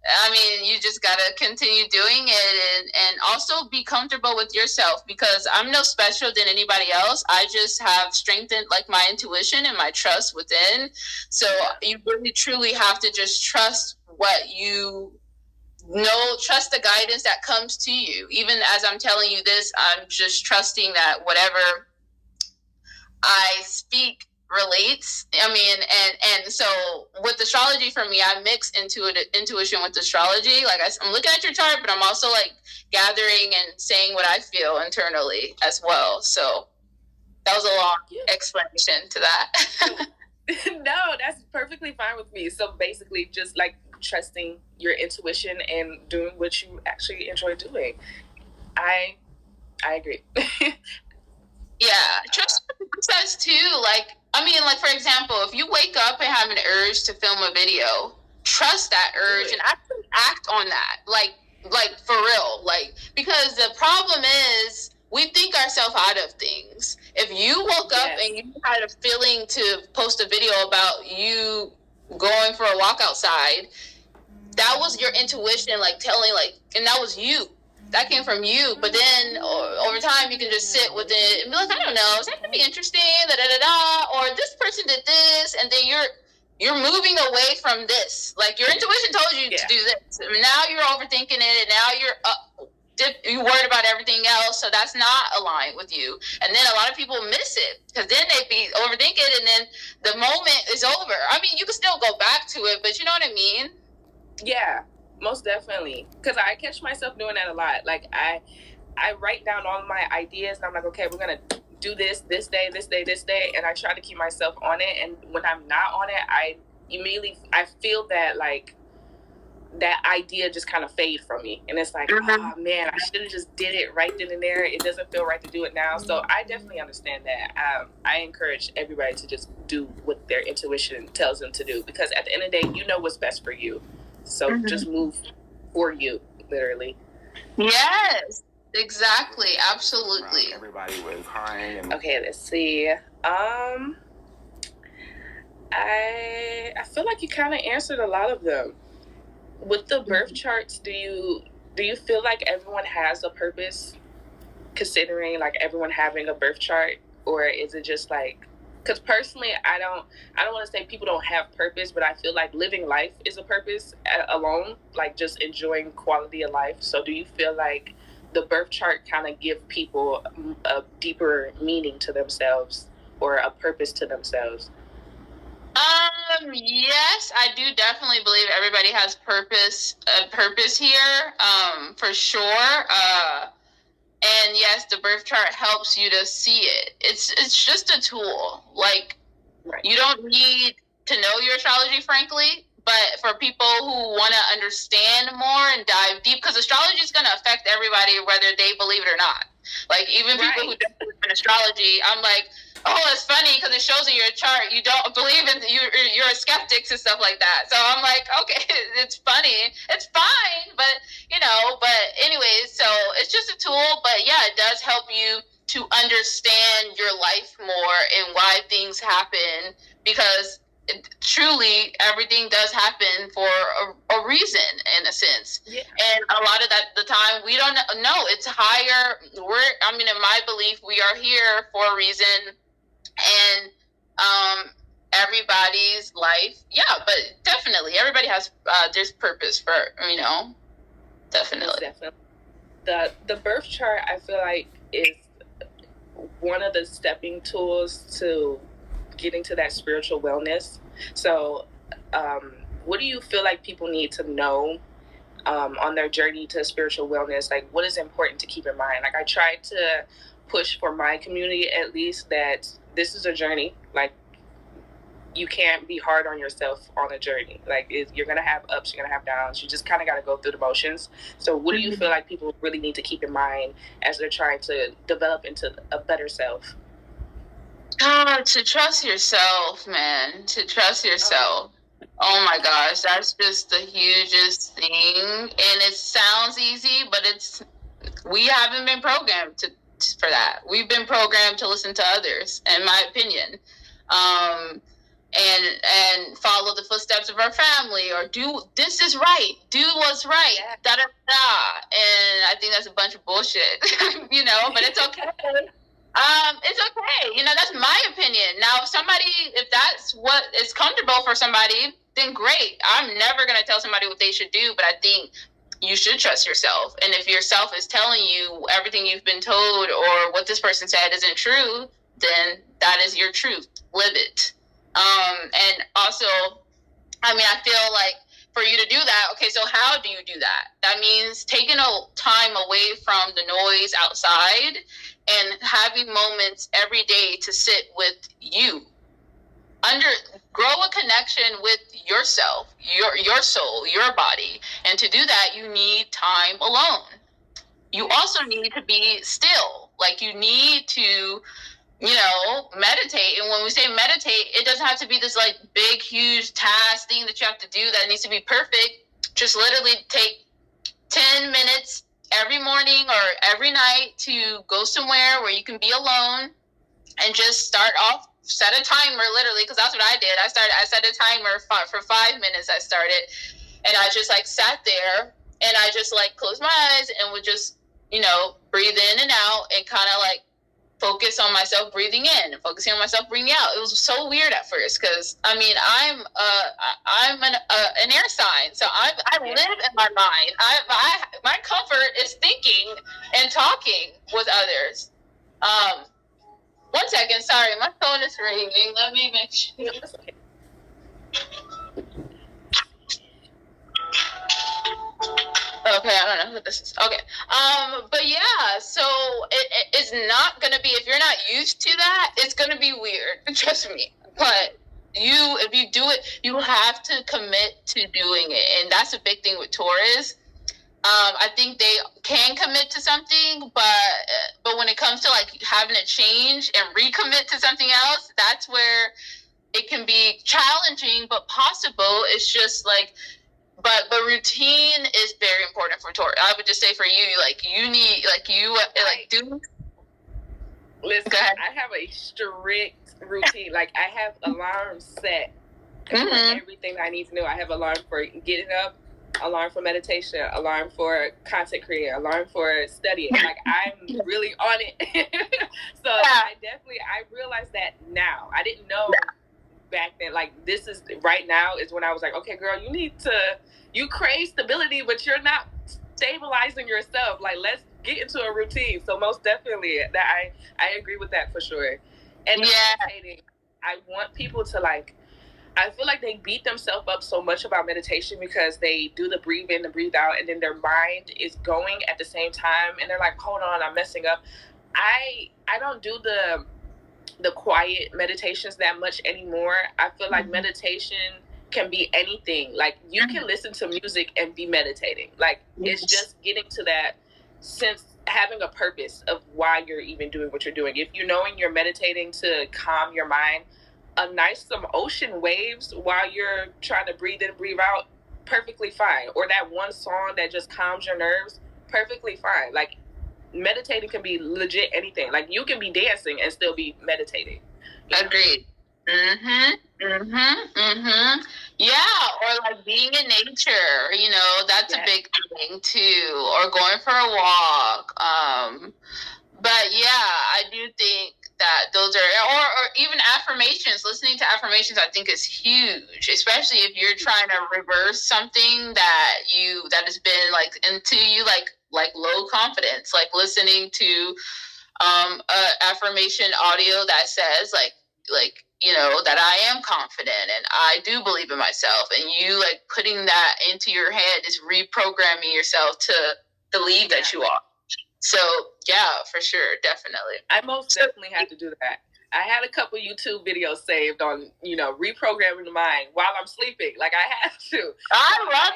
I mean, you just got to continue doing it, and also be comfortable with yourself, because I'm no special than anybody else. I just have strengthened like my intuition and my trust within. So you really truly have to just trust what you know, trust the guidance that comes to you. Even as I'm telling you this, I'm just trusting that whatever I speak relates. I mean, and so with astrology, for me, I mix intuition with astrology. Like, I'm looking at your chart, but I'm also like gathering and saying what I feel internally as well. So that was a long explanation to that. No, that's perfectly fine with me. So basically, just like trusting your intuition and doing what you actually enjoy doing. I agree. Yeah, trust says too. Like, I mean, like, for example, if you wake up and have an urge to film a video, trust that urge and actually act on that. Like for real. Like, because the problem is we think ourselves out of things. If you woke up and you had a feeling to post a video about you going for a walk outside, that was your intuition, like telling, like, and that was you. That came from you. But then over time, you can just sit with it and be like, I don't know, is that gonna be interesting? Da da da da. Or this person did this, and then you're moving away from this. Like, your intuition told you to do this. I mean, now you're overthinking it, and now you're worried about everything else. So that's not aligned with you. And then a lot of people miss it, because then they be overthinking it, and then the moment is over. I mean, you can still go back to it, but you know what I mean? Yeah, most definitely. Because I catch myself doing that a lot. Like, I write down all of my ideas, and I'm like, okay, we're going to do this day, and I try to keep myself on it. And when I'm not on it, I feel that, like, that idea just kind of fade from me. And it's like, oh man, I should have just did it right then and there. It doesn't feel right to do it now. So I definitely understand that. I encourage everybody to just do what their intuition tells them to do, because at the end of the day, you know what's best for you. So just move for you, literally. Yes, exactly. Absolutely. Everybody was crying. Okay, let's see. I feel like you kind of answered a lot of them. With the birth charts, do you feel like everyone has a purpose, considering like everyone having a birth chart, or is it just like, because personally I don't want to say people don't have purpose, but I feel like living life is a purpose alone, like just enjoying quality of life. So do you feel like the birth chart kind of give people a deeper meaning to themselves or a purpose to themselves? Yes, I do definitely believe everybody has purpose here, for sure. And yes, the birth chart helps you to see it. It's just a tool. Like, right. You don't need to know your astrology, frankly, but for people who want to understand more and dive deep, because astrology is going to affect everybody whether they believe it or not. Like, even people who don't believe in astrology, I'm like, oh, it's funny because it shows in your chart you don't believe in, you're a skeptic and stuff like that. So I'm like, okay, it's funny. It's fine, but, but anyways, so it's just a tool. But yeah, it does help you to understand your life more and why things happen, because truly everything does happen for a reason, in a sense. Yeah. And a lot of the time we don't know. It's higher. In my belief, we are here for a reason. And everybody's life, but definitely everybody has there's purpose for, definitely. The birth chart, I feel like, is one of the stepping tools to getting to that spiritual wellness. So what do you feel like people need to know on their journey to spiritual wellness? Like, what is important to keep in mind? Like, I try to push for my community, at least, that this is a journey. Like, you can't be hard on yourself on a journey. Like, you're going to have ups, you're going to have downs. You just kind of got to go through the motions. So what do you feel like people really need to keep in mind as they're trying to develop into a better self? To trust yourself, man. To trust yourself. Oh my gosh, that's just the hugest thing. And it sounds easy, but we haven't been programmed for that. We've been programmed to listen to others, in my opinion. And follow the footsteps of our family, or this is right, do what's right, da da da. And I think that's a bunch of bullshit, but it's okay. It's okay. That's my opinion. Now, if that's what is comfortable for somebody, then great. I'm never going to tell somebody what they should do, but I think you should trust yourself. And if yourself is telling you everything you've been told or what this person said isn't true, then that is your truth. Live it. And also, I feel like for you to do that, okay, so how do you do that? That means taking time away from the noise outside and having moments every day to sit with you. Grow a connection with yourself, your soul, your body. And to do that, you need time alone. You also need to be still. Like, you need to meditate. And when we say meditate, it doesn't have to be this like big, huge task thing that you have to do that needs to be perfect. Just literally take 10 minutes every morning or every night to go somewhere where you can be alone and just start off, set a timer, literally, because that's what I did. I set a timer for 5 minutes. I started, and I just like sat there and I just like closed my eyes and would just, breathe in and out and kind of like focus on myself breathing in and focusing on myself breathing out. It was so weird at first because I'm an air sign, so I live in my mind. My comfort is thinking and talking with others. 1 second, sorry, my phone is ringing. Let me make sure. Okay, I don't know who this is. Okay. But yeah, so it's not going to be, if you're not used to that, it's going to be weird. Trust me. But if you do it, you have to commit to doing it. And that's a big thing with Taurus. I think they can commit to something, but when it comes to like having to change and recommit to something else, that's where it can be challenging, but possible. It's just like, but routine is very important for Taurus. I would just say for you, like you need, like you like do. Listen, I have a strict routine. Like I have alarms set for everything I need to know. I have alarm for getting up, alarm for meditation, alarm for content creating, alarm for studying. Like I'm really on it. So I realize that now. I didn't know back then. Like this is right now is when I was like, okay, girl, you crave stability, but you're not stabilizing yourself. Like let's get into a routine. So most definitely that I agree with that for sure. And meditating, I want people to like I feel like they beat themselves up so much about meditation because they do the breathe in and breathe out, and then their mind is going at the same time, and they're like, hold on, I'm messing up. I don't do the quiet meditations that much anymore. I feel like meditation can be anything. Like, you can listen to music and be meditating. Like, it's just getting to that sense, having a purpose of why you're even doing what you're doing. If you're knowing you're meditating to calm your mind, some ocean waves while you're trying to breathe in, breathe out, perfectly fine. Or that one song that just calms your nerves, perfectly fine. Like, meditating can be legit anything. Like, you can be dancing and still be meditating. Agreed. Yeah, or like being in nature, you know, that's a big thing too. Or going for a walk. But yeah, I do think that those are, or even affirmations. Listening to affirmations, I think, is huge, especially if you're trying to reverse something that has been like into you, like low confidence. Like listening to affirmation audio that says like you know, that I am confident and I do believe in myself, and you like putting that into your head is reprogramming yourself to believe that you are. So yeah, for sure, definitely. I most definitely have to do that. I had a couple YouTube videos saved on, you know, reprogramming the mind while I'm sleeping. Like, I have to. I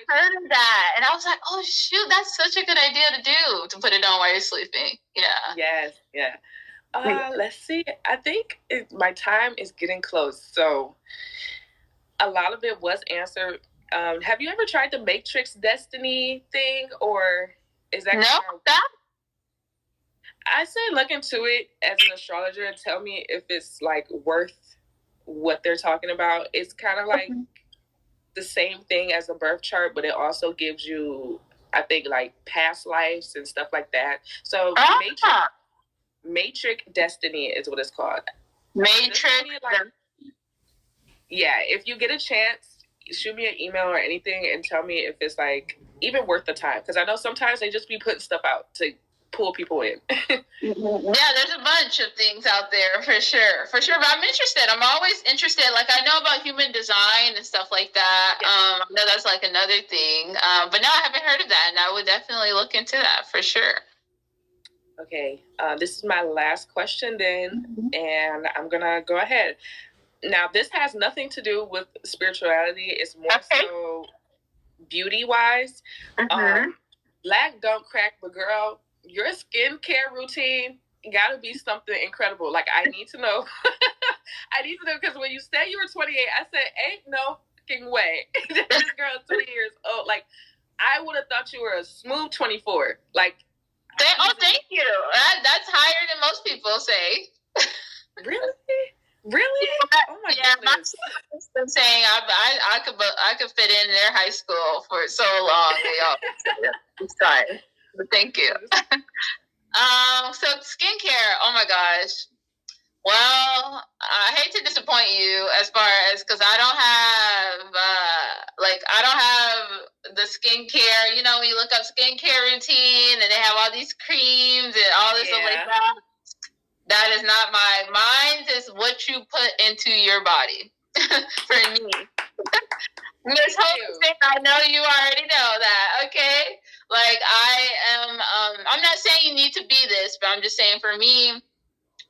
heard of that, and I was like, oh shoot, that's such a good idea to do, to put it on while you're sleeping. Yeah. Yes. Yeah. Let's see. I think my time is getting close, so a lot of it was answered. Have you ever tried the Matrix Destiny thing, or is that I say look into it as an astrologer and tell me if it's like worth what they're talking about. It's kind of like the same thing as a birth chart, but it also gives you, I think, like past lives and stuff like that. So Matrix Destiny is what it's called. Matrix. Yeah, if you get a chance, shoot me an email or anything and tell me if it's like even worth the time. Because I know sometimes they just be putting stuff out to pull people in. Yeah, there's a bunch of things out there for sure. But I'm interested. I'm always interested. Like, I know about human design and stuff like that. Yeah. I know that's like another thing. But no, I haven't heard of that, and I would definitely look into that for sure. Okay, this is my last question then, and I'm gonna go ahead. Now, this has nothing to do with spirituality. It's more so beauty-wise. Black don't crack, but girl, your skincare routine gotta be something incredible. Like, I need to know. I need to know, because when you said you were 28, I said, ain't no fucking way. This girl is 20 years old. Like, I would have thought you were a smooth 24. Like, thank you. That's higher than most people say. Really? Really? Oh my goodness! I'm saying I could fit in their high school for so long. I'm sorry, but thank you. So skincare. Oh my gosh. Well, I hate to disappoint you as far as, because I don't have the skincare. You know, when you look up skincare routine and they have all these creams and all this stuff like that. That is not mine. Is what you put into your body. For me. Miss Hope, I know you already know that, okay? Like, I am, I'm not saying you need to be this, but I'm just saying for me,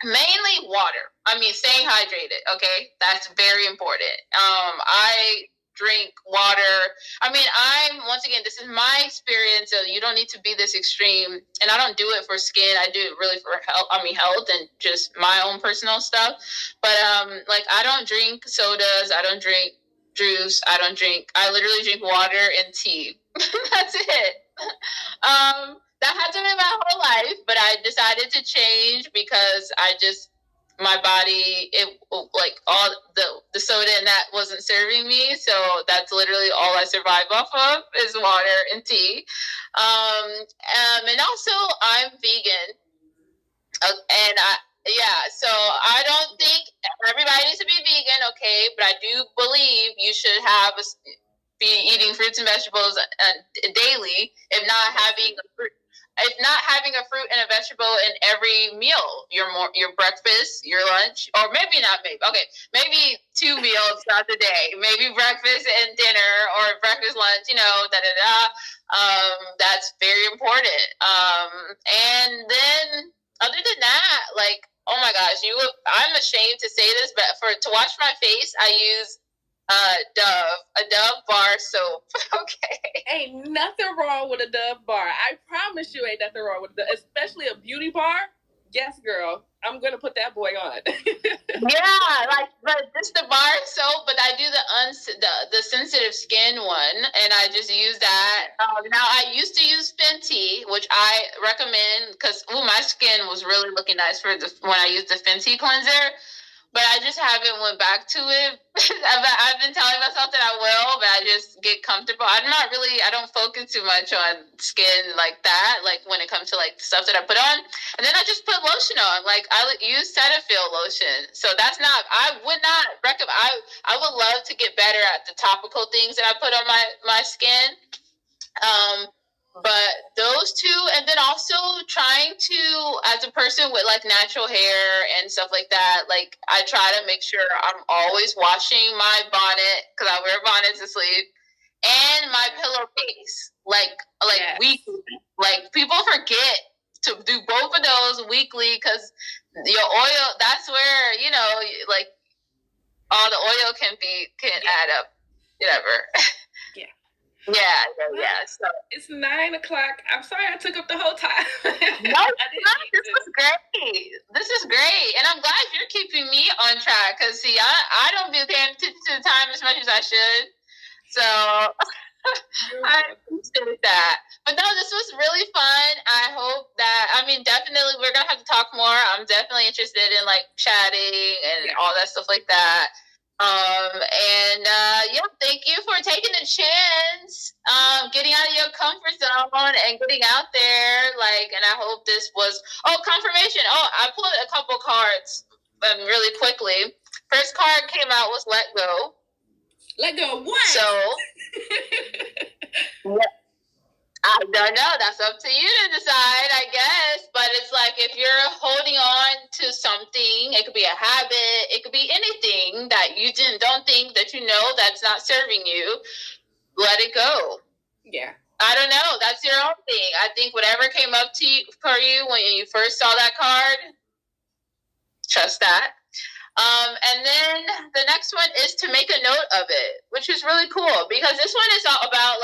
mainly water. I mean, staying hydrated, okay? That's very important. I drink water. I mean, once again, this is my experience, so you don't need to be this extreme. And I don't do it for skin. I do it really for health and just my own personal stuff. But, like, I don't drink sodas. I don't drink juice. I literally drink water and tea. That's it. That hasn't been my whole life, but I decided to change because my body, like all the soda and that wasn't serving me. So that's literally all I survive off of is water and tea. And also I'm vegan. So I don't think everybody needs to be vegan, okay? But I do believe you should be eating fruits and vegetables daily, if not having It's not having a fruit and a vegetable in every meal. Your breakfast, your lunch, or maybe not. Maybe 2 meals throughout the day. Maybe breakfast and dinner, or breakfast, lunch. That's very important. And then other than that, like, oh my gosh, I'm ashamed to say this, but to wash my face, I use a Dove bar soap. Okay. Ain't nothing wrong with a Dove bar. I promise you ain't nothing wrong with it, especially a beauty bar. Yes, girl. I'm going to put that boy on. Yeah, but just the bar soap, but I do the sensitive skin one, and I just use that. Now, I used to use Fenty, which I recommend, because my skin was really looking nice when I used the Fenty cleanser. But I just haven't went back to it. I've been telling myself that I will, but I just get comfortable. I don't focus too much on skin like that, like when it comes to like stuff that I put on. And then I just put lotion on. Like I use Cetaphil lotion. So I would not recommend, I would love to get better at the topical things that I put on my skin. But those two, and then also trying to, as a person with like natural hair and stuff like that, like I try to make sure I'm always washing my bonnet, because I wear bonnets to sleep, and my pillowcase, like yes. Weekly. Like people forget to do both of those weekly, because your oil, that's where, like all the oil can add up, whatever. Yeah. So it's 9:00. I'm sorry I took up the whole time. No, this was great. This is great, and I'm glad you're keeping me on track. Because see, I don't be paying attention to the time as much as I should. So I appreciate that. But no, this was really fun. I hope that. Definitely we're gonna have to talk more. I'm definitely interested in like chatting and all that stuff like that. Thank you for taking the chance, getting out of your comfort zone and getting out there. And I hope this was, confirmation. I pulled a couple cards, really quickly. First card came out was Let Go. Let go of what? So, I don't know. That's up to you to decide, I guess. But it's like if you're holding on to something, it could be a habit, it could be anything that you don't think that that's not serving you. Let it go. Yeah. I don't know. That's your own thing. I think whatever came up for you when you first saw that card, trust that. And then the next one is to make a note of it, which is really cool, because this one is all about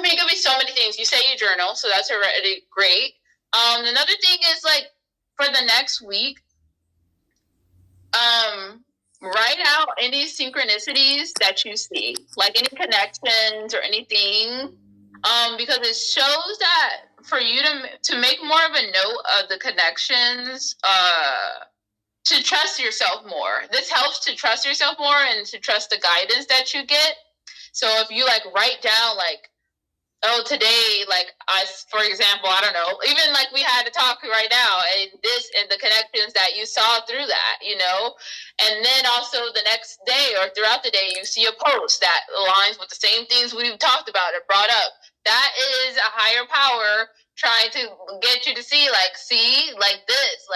it could be so many things. You say you journal, so that's already great. Another thing is for the next week, write out any synchronicities that you see, like any connections or anything, because it shows that for you to make more of a note of the connections, to trust yourself more. This helps to trust yourself more and to trust the guidance that you get. So if you write down today, for example, I don't know, even we had a talk right now, and the connections that you saw through that, and then also the next day or throughout the day, you see a post that aligns with the same things we've talked about or brought up. That is a higher power trying to get you to see this.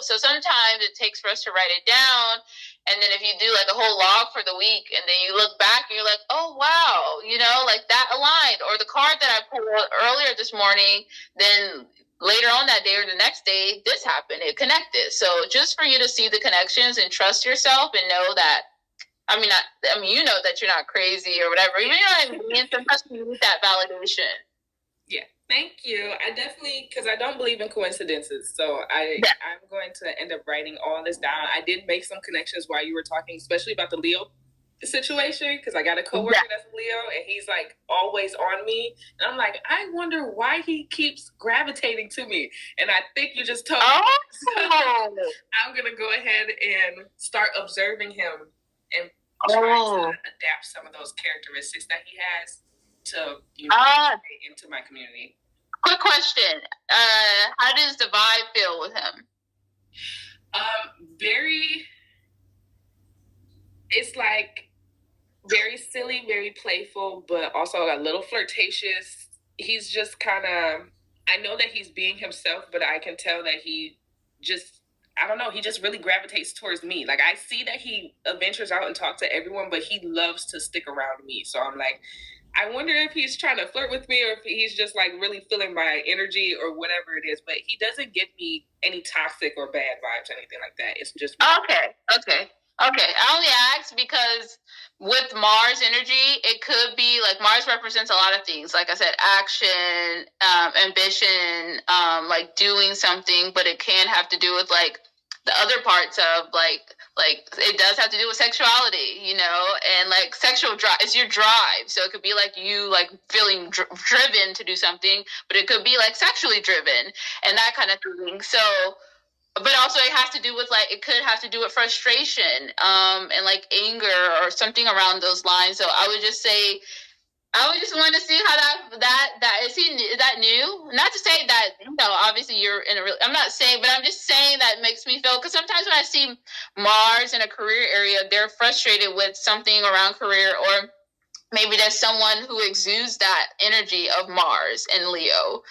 So sometimes it takes for us to write it down. And then if you do a whole log for the week, and then you look back and you're like, oh, wow, that aligned. Or the card that I pulled earlier this morning, then later on that day or the next day, this happened. It connected. So just for you to see the connections and trust yourself and know that, you know that you're not crazy or whatever. You know what I mean? Sometimes you need that validation. Yeah. Thank you. I definitely, because I don't believe in coincidences. So I'm going to end up writing all this down. I did make some connections while you were talking, especially about the Leo situation, because I got a coworker that's a Leo, and he's always on me. And I'm like, I wonder why he keeps gravitating to me. And I think you just told me. So I'm going to go ahead and start observing him and try to adapt some of those characteristics that he has to into my community. Quick question. How does the vibe feel with him? It's very silly, very playful, but also a little flirtatious. he's just kind of, I know that he's being himself, but I can tell that he just, I don't know, he just really gravitates towards me. Like, I see that he ventures out and talks to everyone, but he loves to stick around me. So I'm like, I wonder if he's trying to flirt with me or if he's just like really feeling my energy or whatever it is. But he doesn't give me any toxic or bad vibes or anything like that. It's just okay. I only asked because with Mars energy, it could be like Mars represents a lot of things. Like I said, action, ambition, like doing something, but it can have to do with like the other parts of like it does have to do with sexuality, you know, and like sexual drive is your drive. So it could be like you like feeling driven to do something, but it could be like sexually driven and that kind of thing. So but also it has to do with like it could have to do with frustration and like anger or something around those lines. So I would just say I would just want to see how that is that new? Not to say that, you know, obviously you're in a real, I'm not saying, but I'm just saying that makes me feel, because sometimes when I see Mars in a career area, they're frustrated with something around career, or maybe there's someone who exudes that energy of Mars and Leo.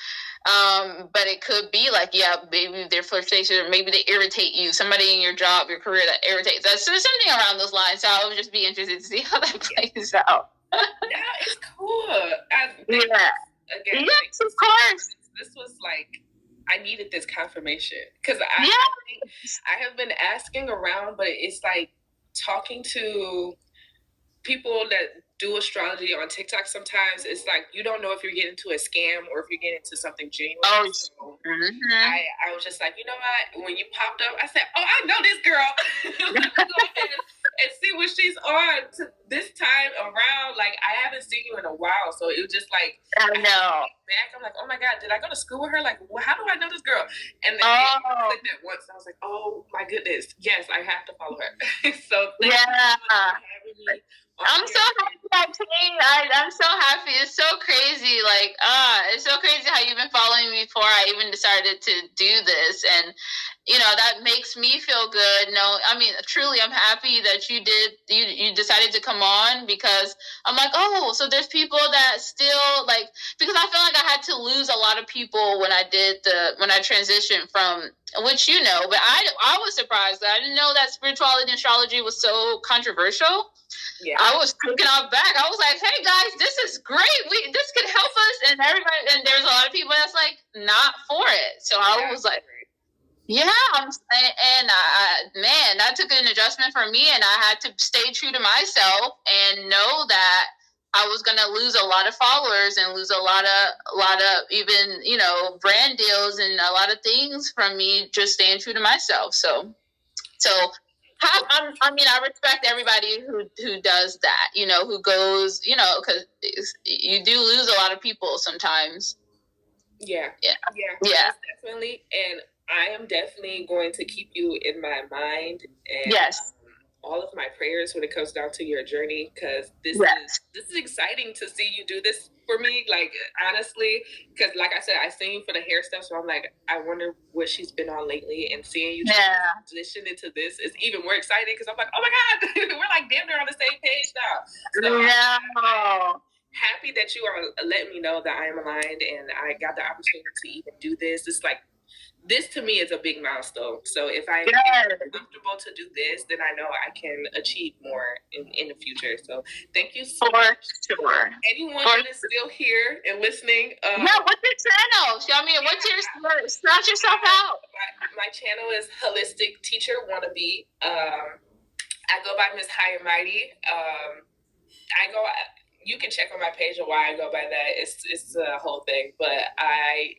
But it could be like, yeah, maybe they're flirtatious, or maybe they irritate you. Somebody in your job, your career that irritates us. So something around those lines. So I would just be interested to see how that plays out. Yeah, it's cool. Yeah. Again, yes, of course. This was like, I needed this confirmation because I have been asking around, but it's like talking to people that do astrology on TikTok. Sometimes it's like you don't know if you're getting into a scam or if you're getting into something genuine. Oh, so I was just like, you know what? When you popped up, I said, "Oh, I know this girl." Let me go ahead and see what she's on to this time around. Like, I haven't seen you in a while, so it was just like, I know. Back, I'm like, oh my god, did I go to school with her? Like, how do I know this girl? And then I clicked it once, and I was like, oh my goodness, yes, I have to follow her. So thank you so much for having me. I'm so happy. I'm so happy. It's so crazy. Like, it's so crazy how you've been following me before I even decided to do this. And, you know, that makes me feel good. No, I mean, truly, I'm happy that you decided to come on, because I'm like, oh, so there's people that still like, because I feel like I had to lose a lot of people when I transitioned from, which, you know, but I was surprised that I didn't know that spirituality and astrology was so controversial. Yeah. I was taken off back. I was like, hey guys, this is great. This could help us. And everybody, and there's a lot of people that's like not for it. So I was like, yeah, man, that took an adjustment for me, and I had to stay true to myself and know that I was going to lose a lot of followers and lose a lot of even, you know, brand deals and a lot of things from me just staying true to myself. So I mean, I respect everybody who does that, you know, who goes, you know, because you do lose a lot of people sometimes. Yeah, definitely. And I am definitely going to keep you in my mind. And yes. All of my prayers when it comes down to your journey, because this is exciting to see you do this for me. Like, honestly, because like I said, I seen you for the hair stuff, so I'm like, I wonder what she's been on lately, and seeing you transition into this is even more exciting, because I'm like, oh my god, we're like damn near on the same page now. So I'm happy that you are letting me know that I am aligned and I got the opportunity to even do this. It's like, this to me is a big milestone. So if I'm comfortable to do this, then I know I can achieve more in the future. So thank you so much. Sure. Anyone that is still here and listening. What's your channel? Show me. What's your, start yourself out. My channel is Holistic Teacher Wannabe. I go by Miss High and Mighty. You can check on my page on why I go by that. It's a whole thing. But I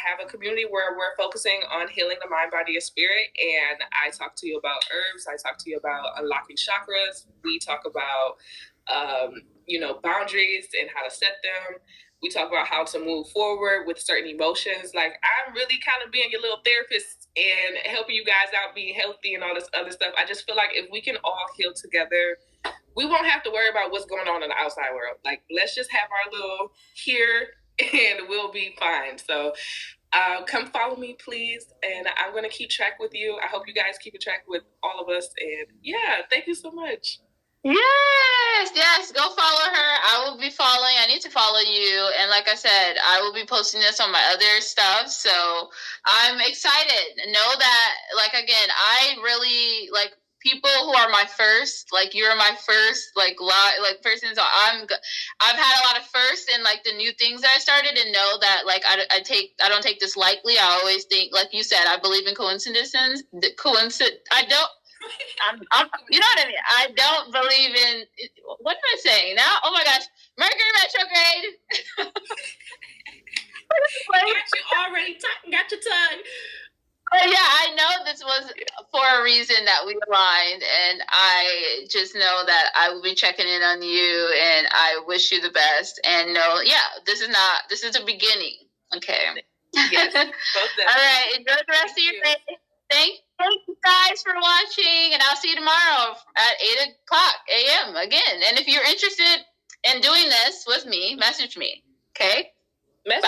have a community where we're focusing on healing the mind, body, and spirit. And I talk to you about herbs. I talk to you about unlocking chakras. We talk about, boundaries and how to set them. We talk about how to move forward with certain emotions. Like, I'm really kind of being your little therapist and helping you guys out being healthy and all this other stuff. I just feel like if we can all heal together, we won't have to worry about what's going on in the outside world. Like, let's just have our little here and we'll be fine. So come follow me, please. And I'm going to keep track with you. I hope you guys keep a track with all of us. And yeah, thank you so much. Yes, go follow her. I will be following. I need to follow you. And like I said, I will be posting this on my other stuff. So I'm excited. Know that, like, again, I really, like, people who are my first, like, you're my first, like, person. So I've had a lot of firsts and, like, the new things that I started, and know that, like, I don't take this lightly. I always think, like you said, I believe in coincidences. I don't, you know what I mean? I don't believe in, what am I saying now? Oh my gosh, Mercury retrograde. Got you already got your tongue. Oh yeah, I know this was for a reason that we aligned, and I just know that I will be checking in on you, and I wish you the best. And know, this is the beginning. Okay. Yes. All right. Enjoy the rest of your day. Thank you guys for watching, and I'll see you tomorrow at 8:00 a.m. again. And if you're interested in doing this with me, message me. Okay? Bye.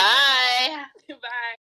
Bye.